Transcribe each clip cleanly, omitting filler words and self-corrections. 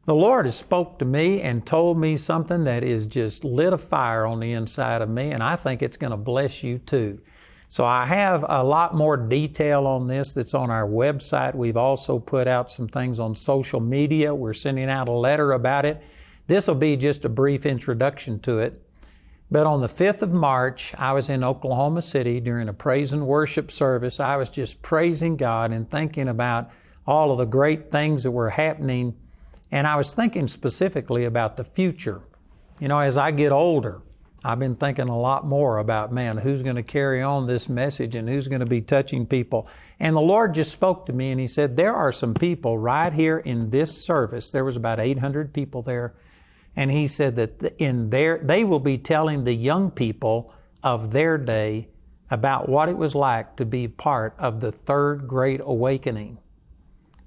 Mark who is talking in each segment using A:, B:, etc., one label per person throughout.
A: The Lord has spoke to me and told me something that is just lit a fire on the inside of me, and I think it's going to bless you too. So I have a lot more detail on this that's on our website. We've also put out some things on social media. We're sending out a letter about it. This will be just a brief introduction to it. But on the 5th of March, I was in Oklahoma City during a praise and worship service. I was just praising God and thinking about all of the great things that were happening. And I was thinking specifically about the future. You know, as I get older, I've been thinking a lot more about, man, who's going to carry on this message and who's going to be touching people. And the Lord just spoke to me and He said, there are some people right here in this service. There was about 800 people there. And He said that they will be telling the young people of their day about what it was like to be part of the third great awakening.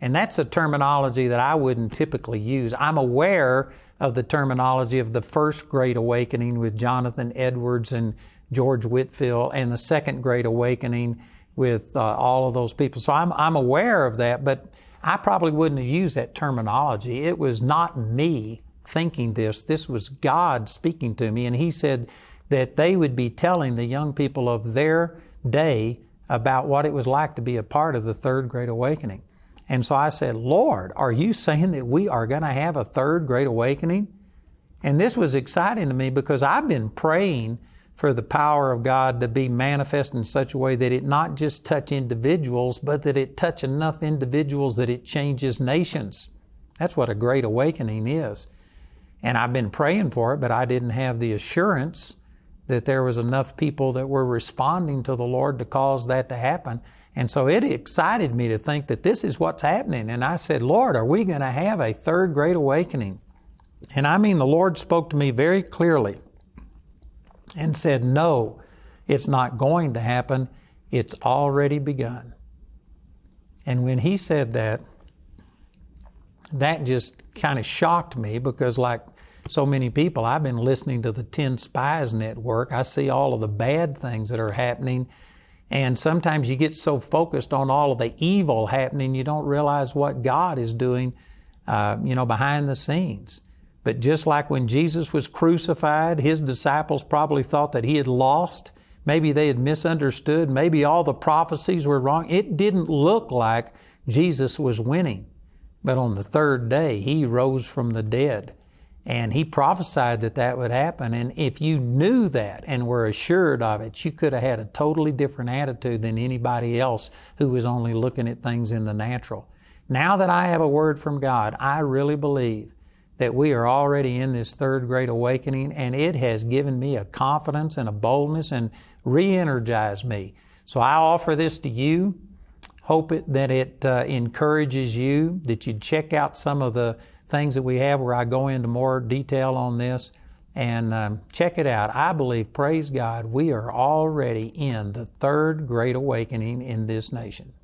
A: And that's a terminology that I wouldn't typically use. I'm aware of the terminology of the first Great Awakening with Jonathan Edwards and George Whitefield, and the second Great Awakening with all of those people. So I'm aware of that, but I probably wouldn't have used that terminology. It was not me thinking this. This was God speaking to me, and He said that they would be telling the young people of their day about what it was like to be a part of the third Great Awakening. And so I said, Lord, are you saying that we are going to have a third Great Awakening? And this was exciting to me because I've been praying for the power of God to be manifest in such a way that it not just touch individuals, but that it touch enough individuals that it changes nations. That's what a Great Awakening is. And I've been praying for it, but I didn't have the assurance that there was enough people that were responding to the Lord to cause that to happen. And so it excited me to think that this is what's happening. And I said, Lord, are we going to have a third Great Awakening? And I mean, the Lord spoke to me very clearly and said, no, it's not going to happen. It's already begun. And when He said that, that just kind of shocked me because like so many people, I've been listening to the 10 Spies Network. I see all of the bad things that are happening. And sometimes you get so focused on all of the evil happening, you don't realize what God is doing, behind the scenes. But just like when Jesus was crucified, His disciples probably thought that He had lost. Maybe they had misunderstood. Maybe all the prophecies were wrong. It didn't look like Jesus was winning. But on the third day, He rose from the dead. And He prophesied that that would happen. And if you knew that and were assured of it, you could have had a totally different attitude than anybody else who was only looking at things in the natural. Now that I have a word from God, I really believe that we are already in this third Great Awakening, and it has given me a confidence and a boldness and re-energized me. So I offer this to you. Hope that it encourages you, that you check out some of the things that we have where I go into more detail on this, and check it out. I believe, praise God, we are already in the third Great Awakening in this nation.